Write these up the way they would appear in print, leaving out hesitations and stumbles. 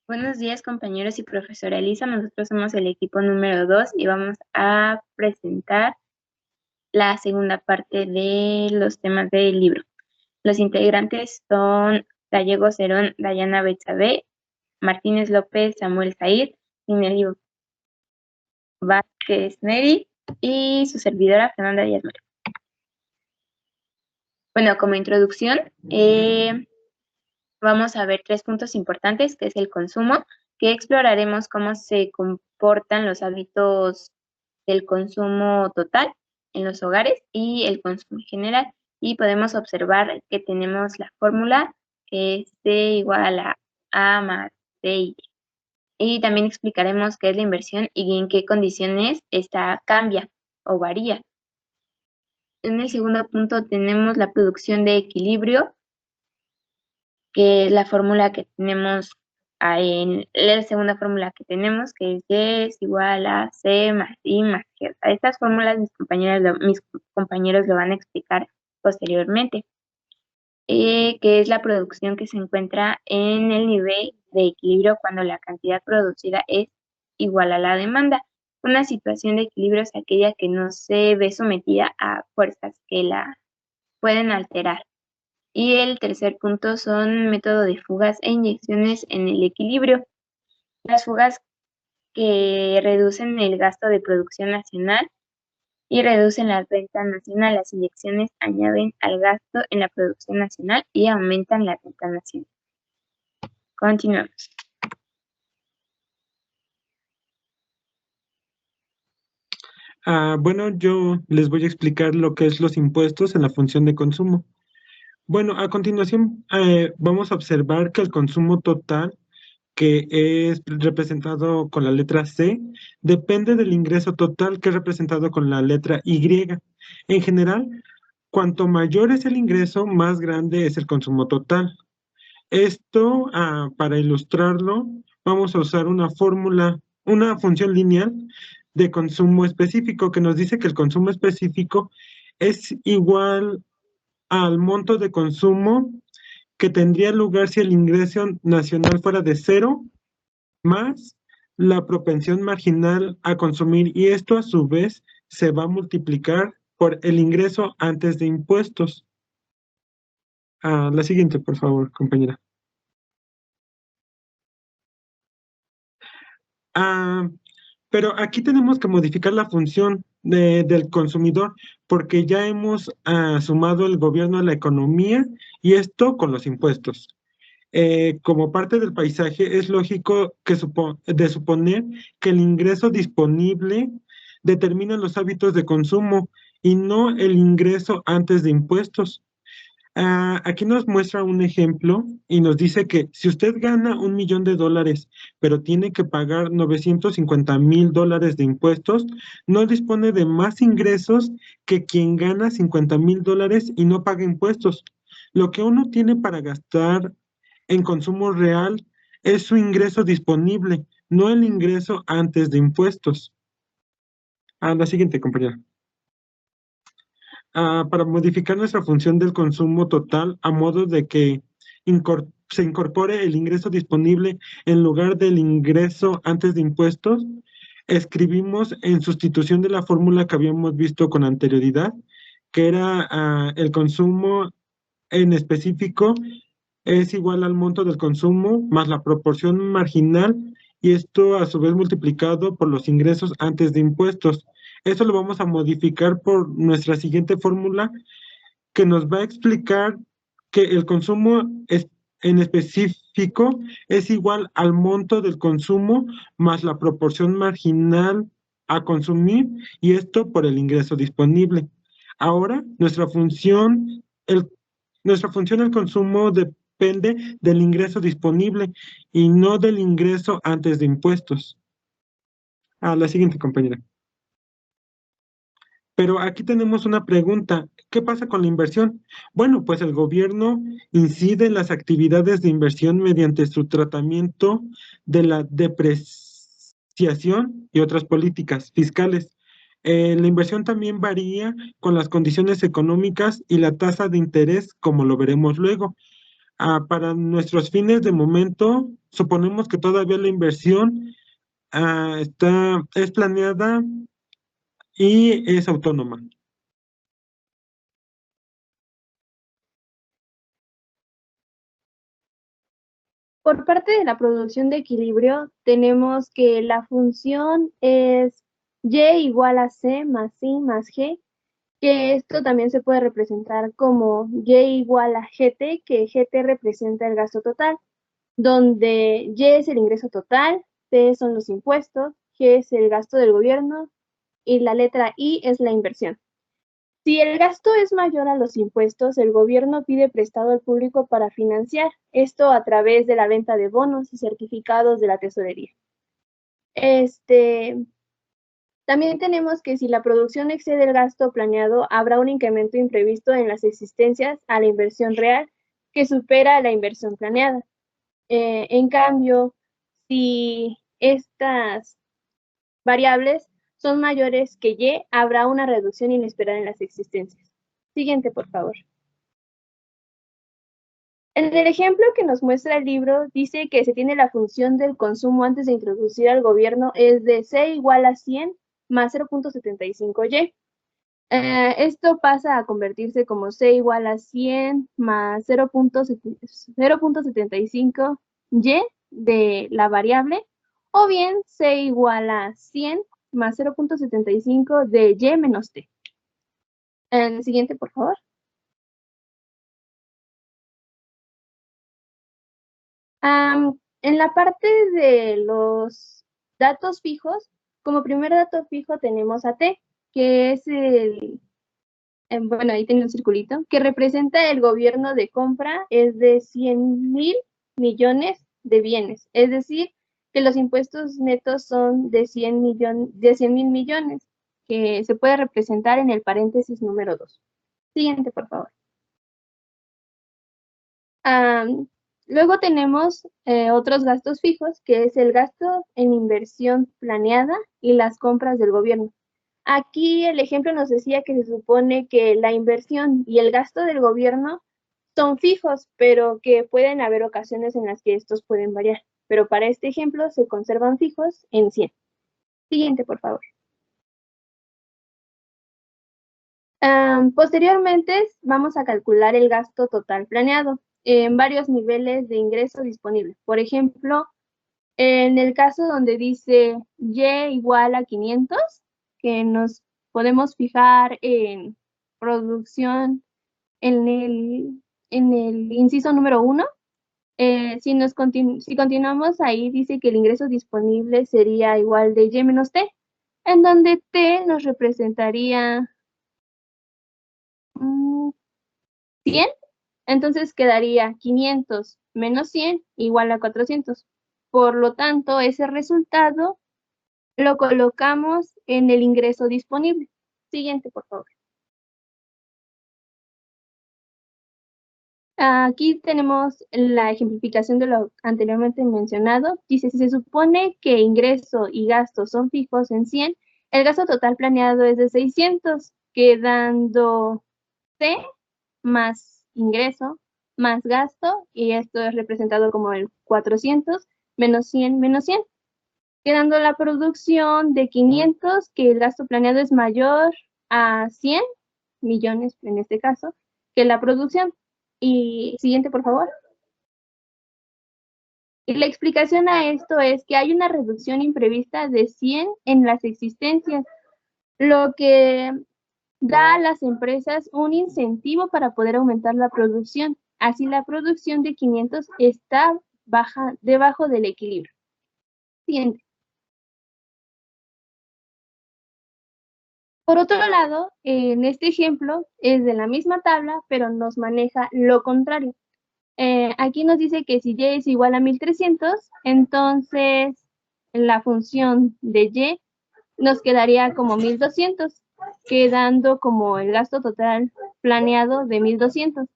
Buenos días, compañeros y profesora Elisa. Nosotros somos el equipo número 2 y vamos a presentar la segunda parte de los temas del libro. Los integrantes son Gallego Cerón, Dayana Betsabe, Martínez López, Samuel Said, Inelio Vázquez Neri y su servidora Fernanda Díaz Mora. Bueno, como introducción, vamos a ver 3 puntos importantes, que es el consumo, que exploraremos cómo se comportan los hábitos del consumo total en los hogares y el consumo en general. Y podemos observar que tenemos la fórmula que es D igual a A más D y Y. Y también explicaremos qué es la inversión y en qué condiciones esta cambia o varía. En el segundo punto tenemos la producción de equilibrio, que es la fórmula que tenemos en la segunda fórmula que tenemos, que es Y es igual a C más I más G. Estas fórmulas mis compañeros lo van a explicar posteriormente, que es la producción que se encuentra en el nivel de equilibrio cuando la cantidad producida es igual a la demanda. Una situación de equilibrio es aquella que no se ve sometida a fuerzas que la pueden alterar. Y el tercer punto son método de fugas e inyecciones en el equilibrio. Las fugas que reducen el gasto de producción nacional y reducen la renta nacional. Las inyecciones añaden al gasto en la producción nacional y aumentan la renta nacional. Continuamos. Bueno, yo les voy a explicar lo que es los impuestos en la función de consumo. Bueno, a continuación vamos a observar que el consumo total, que es representado con la letra C, depende del ingreso total, que es representado con la letra Y. En general, cuanto mayor es el ingreso, más grande es el consumo total. Esto, para ilustrarlo, vamos a usar una fórmula, una función lineal de consumo específico que nos dice que el consumo específico es igual al monto de consumo que tendría lugar si el ingreso nacional fuera de cero más la propensión marginal a consumir, y esto a su vez se va a multiplicar por el ingreso antes de impuestos. La siguiente, por favor, compañera. Ah, pero aquí tenemos que modificar la función del consumidor porque ya hemos sumado el gobierno a la economía y esto con los impuestos. Como parte del paisaje, es lógico de suponer que el ingreso disponible determina los hábitos de consumo y no el ingreso antes de impuestos. Aquí nos muestra un ejemplo y nos dice que si usted gana $1,000,000, pero tiene que pagar $950,000 de impuestos, no dispone de más ingresos que quien gana $50,000 y no paga impuestos. Lo que uno tiene para gastar en consumo real es su ingreso disponible, no el ingreso antes de impuestos. La siguiente, compañera. Para modificar nuestra función del consumo total a modo de que se incorpore el ingreso disponible en lugar del ingreso antes de impuestos, escribimos en sustitución de la fórmula que habíamos visto con anterioridad, que era el consumo en específico es igual al monto del consumo más la proporción marginal, y esto a su vez multiplicado por los ingresos antes de impuestos. Esto lo vamos a modificar por nuestra siguiente fórmula que nos va a explicar que el consumo en específico es igual al monto del consumo más la proporción marginal a consumir, y esto por el ingreso disponible. Ahora, nuestra función del consumo depende del ingreso disponible y no del ingreso antes de impuestos. La siguiente, compañera. Pero aquí tenemos una pregunta. ¿Qué pasa con la inversión? Bueno, pues el gobierno incide en las actividades de inversión mediante su tratamiento de la depreciación y otras políticas fiscales. La inversión también varía con las condiciones económicas y la tasa de interés, como lo veremos luego. Para nuestros fines de momento, suponemos que todavía la inversión es planeada y es autónoma. Por parte de la producción de equilibrio, tenemos que la función es y igual a c más i más g, que esto también se puede representar como y igual a gt, que gt representa el gasto total, donde y es el ingreso total, t son los impuestos, g es el gasto del gobierno y la letra i es la inversión. Si el gasto es mayor a los impuestos, el gobierno pide prestado al público para financiar esto a través de la venta de bonos y certificados de la tesorería. También tenemos que si la producción excede el gasto planeado, habrá un incremento imprevisto en las existencias a la inversión real que supera la inversión planeada. En cambio, si estas variables son mayores que y, habrá una reducción inesperada en las existencias. Siguiente, por favor. En el ejemplo que nos muestra el libro, dice que se tiene la función del consumo antes de introducir al gobierno es de c igual a 100 más 0.75y. Esto pasa a convertirse como c igual a 100 más 0.75y de la variable, o bien c igual a 100 más 0.75 de y menos t. El siguiente, por favor. En la parte de los datos fijos, como primer dato fijo tenemos a T, que es bueno, ahí tiene un circulito, que representa el gobierno de compra, es de 100,000 millones de bienes, es decir, que los impuestos netos son de 100,000 millones, que se puede representar en el paréntesis número 2. Siguiente, por favor. Luego tenemos otros gastos fijos, que es el gasto en inversión planeada y las compras del gobierno. Aquí el ejemplo nos decía que se supone que la inversión y el gasto del gobierno son fijos, pero que pueden haber ocasiones en las que estos pueden variar. Pero para este ejemplo se conservan fijos en 100. Siguiente, por favor. Posteriormente vamos a calcular el gasto total planeado en varios niveles de ingreso disponible. Por ejemplo, en el caso donde dice y igual a 500, que nos podemos fijar en producción en el inciso número 1, si continuamos ahí, dice que el ingreso disponible sería igual de y menos t, en donde t nos representaría 100, entonces quedaría 500 menos 100 igual a 400. Por lo tanto, ese resultado lo colocamos en el ingreso disponible. Siguiente, por favor. Aquí tenemos la ejemplificación de lo anteriormente mencionado. Dice, si se supone que ingreso y gasto son fijos en 100, el gasto total planeado es de 600, quedando C más ingreso más gasto, y esto es representado como el 400 menos 100 menos 100, quedando la producción de 500, que el gasto planeado es mayor a 100 millones en este caso, que la producción. Y siguiente, por favor. Y la explicación a esto es que hay una reducción imprevista de 100 en las existencias, lo que da a las empresas un incentivo para poder aumentar la producción. Así la producción de 500 está debajo del equilibrio. Siguiente. Por otro lado, en este ejemplo es de la misma tabla, pero nos maneja lo contrario. Aquí nos dice que si y es igual a 1300, entonces la función de y nos quedaría como 1200, quedando como el gasto total planeado de 1200,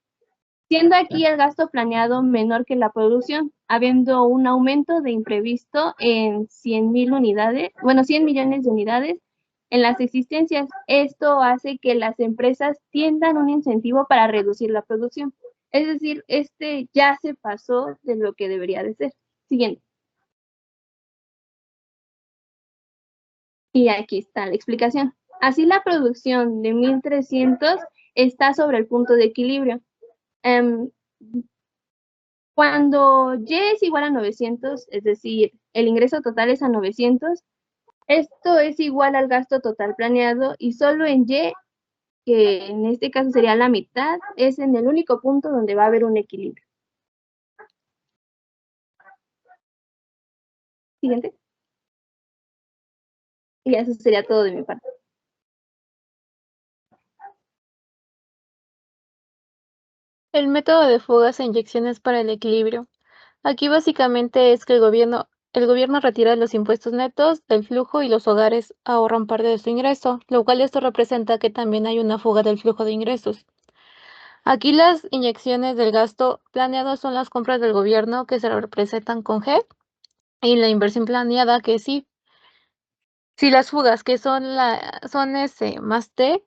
siendo aquí el gasto planeado menor que la producción, habiendo un aumento de imprevisto en 100,000 unidades, bueno, 100 millones de unidades en las existencias. Esto hace que las empresas tiendan un incentivo para reducir la producción. Es decir, este ya se pasó de lo que debería de ser. Siguiente. Y aquí está la explicación. Así la producción de 1300 está sobre el punto de equilibrio. Cuando Y es igual a 900, es decir, el ingreso total es a 900, esto es igual al gasto total planeado y solo en Y, que en este caso sería la mitad, es en el único punto donde va a haber un equilibrio. Siguiente. Y eso sería todo de mi parte. El método de fugas e inyecciones para el equilibrio. Aquí básicamente es que el gobierno retira los impuestos netos del flujo y los hogares ahorran parte de su ingreso, lo cual esto representa que también hay una fuga del flujo de ingresos. Aquí las inyecciones del gasto planeado son las compras del gobierno que se representan con G y la inversión planeada que sí. Si las fugas que son S más T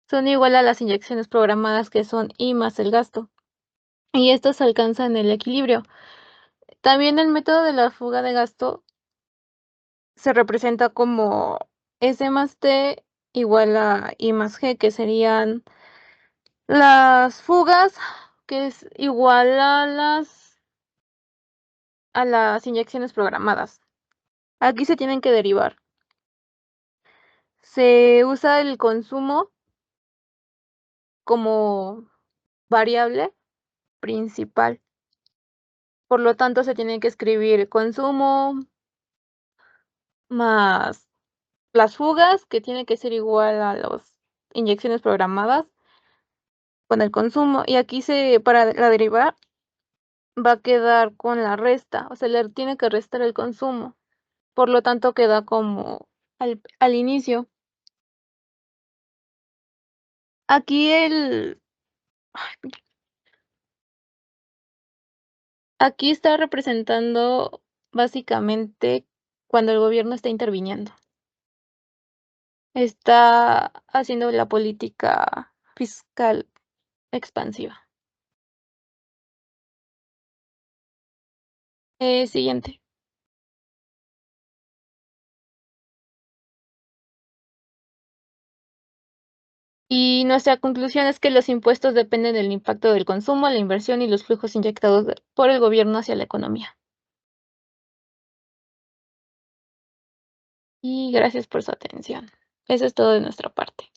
son igual a las inyecciones programadas que son I más el gasto. Y estos alcanzan el equilibrio. También el método de la fuga de gasto se representa como S más T igual a I más G, que serían las fugas, que es igual a las inyecciones programadas. Aquí se tienen que derivar. Se usa el consumo como variable principal. Por lo tanto, se tiene que escribir consumo más las fugas, que tiene que ser igual a las inyecciones programadas con el consumo. Y aquí para la derivar va a quedar con la resta, o sea, le tiene que restar el consumo. Por lo tanto, queda como al inicio. Aquí aquí está representando básicamente cuando el gobierno está interviniendo. Está haciendo la política fiscal expansiva. Siguiente. Y nuestra conclusión es que los impuestos dependen del impacto del consumo, la inversión y los flujos inyectados por el gobierno hacia la economía. Y gracias por su atención. Eso es todo de nuestra parte.